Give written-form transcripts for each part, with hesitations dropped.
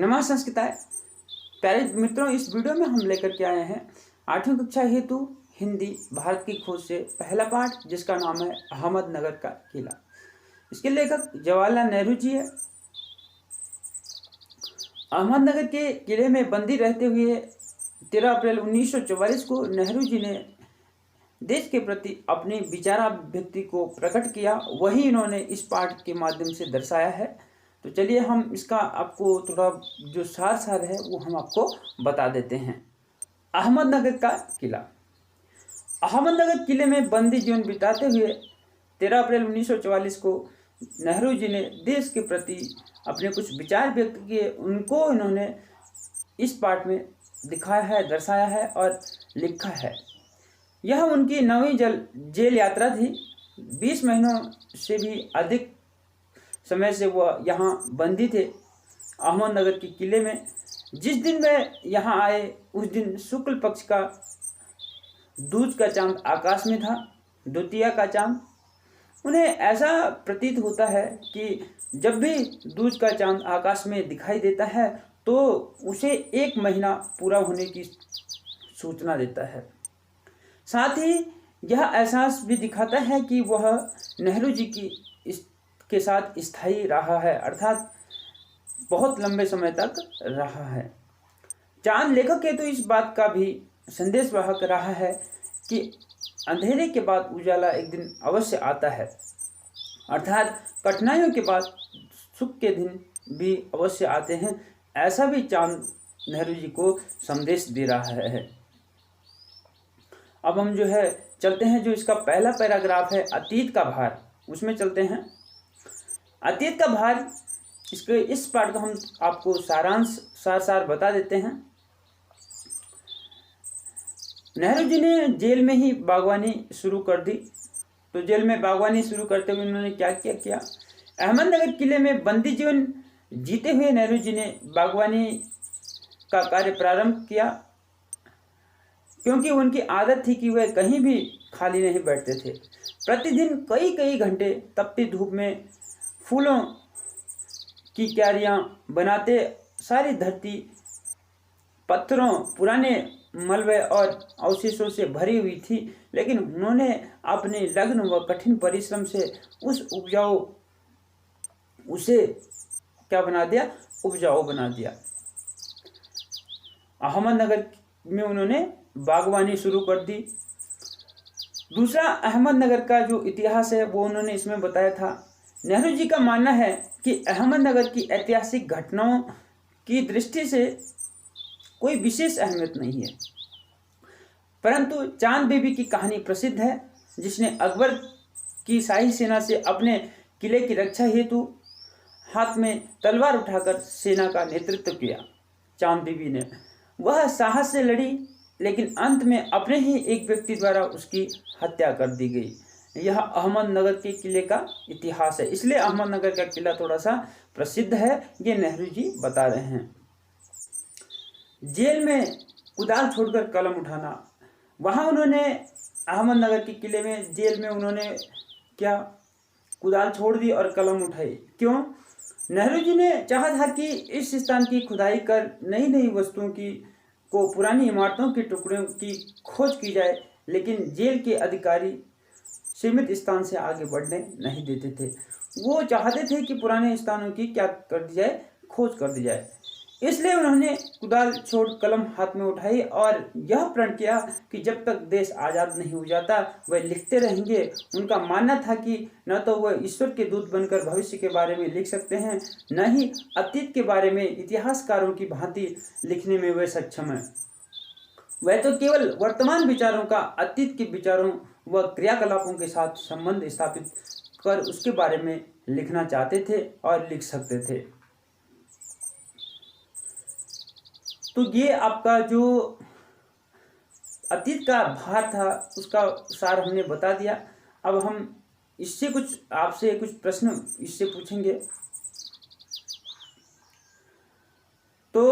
नमः संस्कृताय। प्यारे मित्रों, इस वीडियो में हम लेकर के आए हैं 8वीं कक्षा हेतु हिंदी भारत की खोज से पहला पाठ, जिसका नाम है अहमदनगर का किला। इसके लेखक जवाहरलाल नेहरू जी है। अहमदनगर के किले में बंदी रहते हुए 13 अप्रैल 1944 को नेहरू जी ने देश के प्रति अपनी विचाराभिव्यक्ति को प्रकट किया। वही इन्होंने इस पाठ के माध्यम से दर्शाया है। तो चलिए हम इसका आपको थोड़ा जो सार है वो हम आपको बता देते हैं। अहमदनगर का किला। अहमदनगर किले में बंदी जीवन बिताते हुए 13 अप्रैल 1944 को नेहरू जी ने देश के प्रति अपने कुछ विचार व्यक्त किए। उनको इन्होंने इस पाठ में दिखाया है, दर्शाया है और लिखा है। यह उनकी 9वीं जेल यात्रा थी। 20 महीनों से भी अधिक समय से वह यहाँ बंदी थे अहमदनगर के किले में। जिस दिन वे यहाँ आए उस दिन शुक्ल पक्ष का दूज का चांद आकाश में था, द्वितीया का चांद। उन्हें ऐसा प्रतीत होता है कि जब भी दूज का चांद आकाश में दिखाई देता है तो उसे 1 महीना पूरा होने की सूचना देता है। साथ ही यह एहसास भी दिखाता है कि वह नेहरू जी के साथ स्थायी रहा है, अर्थात बहुत लंबे समय तक रहा है। चांद लेखक हेतु इस बात का भी संदेशवाहक रहा है कि अंधेरे के बाद उजाला एक दिन अवश्य आता है, अर्थात कठिनाइयों के बाद सुख के दिन भी अवश्य आते हैं। ऐसा भी चांद नेहरू जी को संदेश दे रहा है। अब हम जो है चलते हैं, जो इसका पहला पैराग्राफ है अतीत का भार, उसमें चलते हैं। अतीत का भार, इसके इस पाठ का हम आपको सारांश सार बता देते हैं। नेहरू जी ने जेल में ही बागवानी शुरू कर दी। तो जेल में बागवानी शुरू करते हुए उन्होंने क्या किया। अहमदनगर किले में बंदी जीवन जीते हुए नेहरू जी ने बागवानी का कार्य प्रारंभ किया, क्योंकि उनकी आदत थी कि वे कहीं भी खाली नहीं बैठते थे। प्रतिदिन कई घंटे तपती धूप में फूलों की क्यारियां बनाते। सारी धरती पत्थरों, पुराने मलबे और अवशेषों से भरी हुई थी, लेकिन उन्होंने अपने लगन व कठिन परिश्रम से उसे क्या बना दिया, उपजाऊ बना दिया। अहमदनगर में उन्होंने बागवानी शुरू कर दी। दूसरा, अहमदनगर का जो इतिहास है वो उन्होंने इसमें बताया था। नेहरू जी का मानना है कि अहमदनगर की ऐतिहासिक घटनाओं की दृष्टि से कोई विशेष अहमियत नहीं है, परंतु चांद बीबी की कहानी प्रसिद्ध है, जिसने अकबर की शाही सेना से अपने किले की रक्षा हेतु हाथ में तलवार उठाकर सेना का नेतृत्व किया। चांद बीबी ने वह साहस से लड़ी, लेकिन अंत में अपने ही एक व्यक्ति द्वारा उसकी हत्या कर दी गई। यह अहमदनगर के किले का इतिहास है, इसलिए अहमदनगर का किला थोड़ा सा प्रसिद्ध है, ये नेहरू जी बता रहे हैं। जेल में कुदाल छोड़कर कलम उठाना। वहाँ उन्होंने अहमदनगर के किले में जेल में उन्होंने क्या, कुदाल छोड़ दी और कलम उठाई। क्यों? नेहरू जी ने चाहा था कि इस स्थान की खुदाई कर नई वस्तुओं को पुरानी इमारतों के टुकड़ों की खोज की जाए, लेकिन जेल के अधिकारी सीमित स्थान से आगे बढ़ने नहीं देते थे। वो चाहते थे कि पुराने स्थानों की क्या कर दी जाए, खोज कर दी जाए। इसलिए उन्होंने कुदाल छोड़ कलम हाथ में उठाई और यह प्रण किया कि जब तक देश आज़ाद नहीं हो जाता वह लिखते रहेंगे। उनका मानना था कि न तो वह ईश्वर के दूत बनकर भविष्य के बारे में लिख सकते हैं, न ही अतीत के बारे में इतिहासकारों की भांति लिखने में वे सक्षम हैं। वह तो केवल वर्तमान विचारों का अतीत के विचारों व क्रियाकलापों के साथ संबंध स्थापित कर उसके बारे में लिखना चाहते थे और लिख सकते थे। तो ये आपका जो अतीत का भार था उसका सार हमने बता दिया। अब हम इससे आपसे कुछ प्रश्न इससे पूछेंगे। तो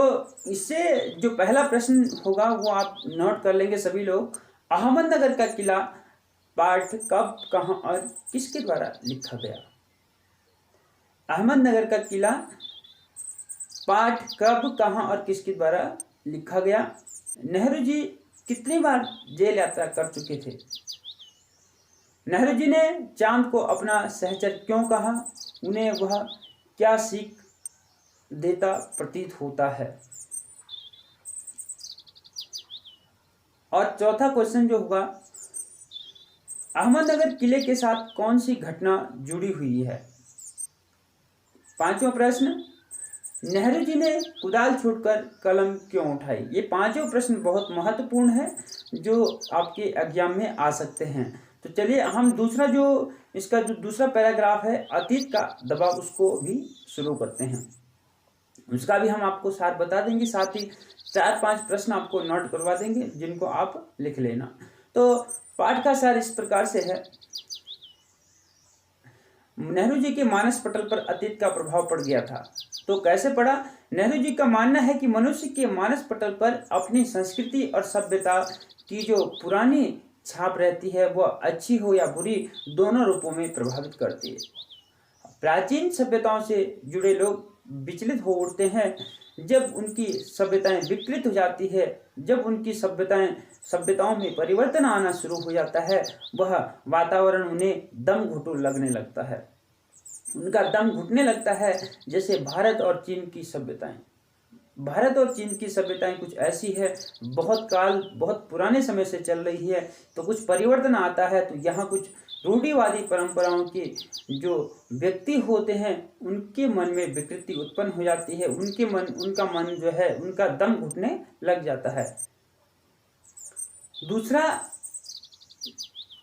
इससे जो पहला प्रश्न होगा वो आप नोट कर लेंगे सभी लोग। अहमदनगर का किला पाठ कब, कहाँ और किसके द्वारा लिखा गया? अहमदनगर का किला पाठ कब, कहाँ और किसके द्वारा लिखा गया? नेहरू जी कितनी बार जेल यात्रा कर चुके थे? नेहरू जी ने चांद को अपना सहचर क्यों कहा? उन्हें वह क्या सीख देता प्रतीत होता है? और चौथा क्वेश्चन जो होगा, अहमदनगर किले के साथ कौन सी घटना जुड़ी हुई है? पांचवा प्रश्न, नेहरू जी ने कुदाल छोड़कर कलम क्यों उठाई? ये पांचों प्रश्न बहुत महत्वपूर्ण है जो आपके एग्जाम में आ सकते हैं। तो चलिए हम दूसरा जो इसका जो दूसरा पैराग्राफ है, अतीत का दबाव, उसको भी शुरू करते हैं। उसका भी हम आपको सार बता देंगे, साथ ही 4-5 प्रश्न आपको नोट करवा देंगे जिनको आप लिख लेना। तो पाठ का सार इस प्रकार से है, नेहरू जी के मानस पटल पर अतीत का प्रभाव पड़ गया था। तो कैसे पड़ा? नेहरू जी का मानना है कि मनुष्य के मानस पटल पर अपनी संस्कृति और सभ्यता की जो पुरानी छाप रहती है वह अच्छी हो या बुरी, दोनों रूपों में प्रभावित करती है। प्राचीन सभ्यताओं से जुड़े लोग विचलित हो उठते हैं जब उनकी सभ्यताएं विकृत हो जाती है, जब उनकी सभ्यताओं में परिवर्तन आना शुरू हो जाता है, वह वातावरण उन्हें दम घुटू लगने लगता है। उनका दम घुटने लगता है। जैसे भारत और चीन की सभ्यताएं कुछ ऐसी है, बहुत पुराने समय से चल रही है, तो कुछ परिवर्तन आता है तो यहाँ कुछ रूढ़िवादी परंपराओं के जो व्यक्ति होते हैं उनके मन में विकृति उत्पन्न हो जाती है, उनका मन जो है उनका दम घुटने लग जाता है। दूसरा,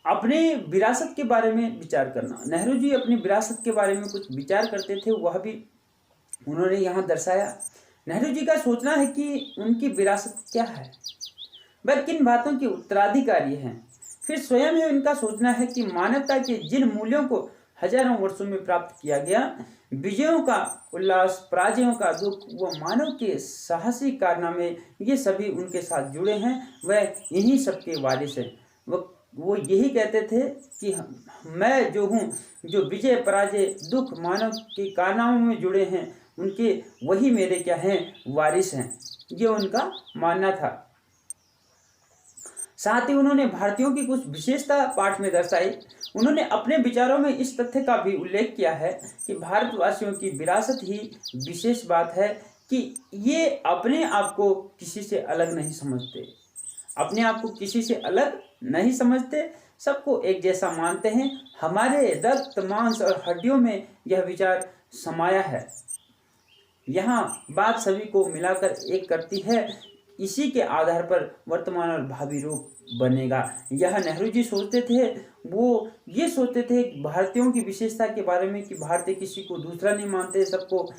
अपने विरासत के बारे में विचार करना। नेहरू जी अपनी विरासत के बारे में कुछ विचार करते थे, वह भी उन्होंने यहाँ दर्शाया। नेहरू जी का सोचना है कि उनकी विरासत क्या है, वह किन बातों के उत्तराधिकारी हैं। फिर स्वयं ही उनका सोचना है कि मानवता के जिन मूल्यों को हजारों वर्षों में प्राप्त किया गया, विजयों का उल्लास, पराजयों का दुख, वो मानव के साहसी कारनामे, ये सभी उनके साथ जुड़े हैं, वह इन्हीं सबके वारिस हैं। वो यही कहते थे कि मैं जो हूँ, जो विजय पराजय दुख मानव के कारनामों में जुड़े हैं, उनके वही मेरे क्या हैं, वारिस हैं। ये उनका मानना था। साथ ही उन्होंने भारतीयों की कुछ विशेषता पाठ में दर्शाई। उन्होंने अपने विचारों में इस तथ्य का भी उल्लेख किया है कि भारतवासियों की विरासत ही विशेष बात है कि ये अपने आप को किसी से अलग नहीं समझते, सबको एक जैसा मानते हैं। हमारे रक्त मांस और हड्डियों में यह विचार समाया है। यहाँ बात सभी को मिलाकर एक करती है, इसी के आधार पर वर्तमान और भावी रूप बनेगा। यह नेहरू जी सोचते थे। वो ये सोचते थे भारतीयों की विशेषता के बारे में कि भारतीय किसी को दूसरा नहीं मानते, सबको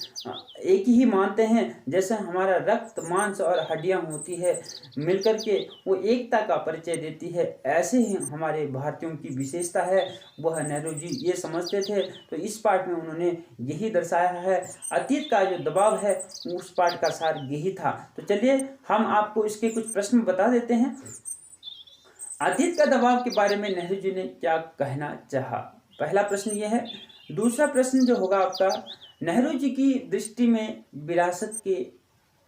एक ही मानते हैं। जैसे हमारा रक्त मांस और हड्डियां होती है, मिलकर के वो एकता का परिचय देती है, ऐसे ही हमारे भारतीयों की विशेषता है, वह नेहरू जी ये समझते थे। तो इस पाठ में उन्होंने यही दर्शाया है। अतीत का जो दबाव है उस पाठ का सार यही था। तो चलिए हम आपको इसके कुछ प्रश्न बता देते हैं। अतीत का दबाव के बारे में नेहरू जी ने क्या कहना चाहा? पहला प्रश्न ये है। दूसरा प्रश्न जो होगा आपका, नेहरू जी की दृष्टि में विरासत के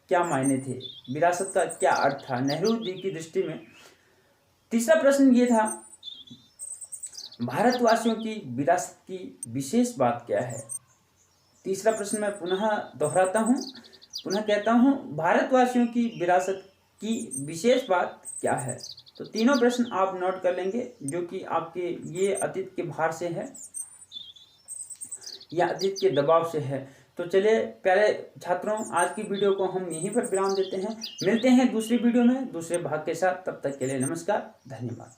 क्या मायने थे, विरासत का क्या अर्थ था नेहरू जी की दृष्टि में। तीसरा प्रश्न ये था, भारतवासियों की विरासत की विशेष बात क्या है। तीसरा प्रश्न मैं पुनः दोहराता हूँ, पुनः कहता हूँ, भारतवासियों की विरासत की विशेष बात क्या है। तो तीनों प्रश्न आप नोट कर लेंगे जो कि आपके ये अतीत के भार से है या अतीत के दबाव से है। तो चलिए प्यारे छात्रों, आज की वीडियो को हम यहीं पर विराम देते हैं। मिलते हैं दूसरी वीडियो में दूसरे भाग के साथ। तब तक के लिए नमस्कार, धन्यवाद।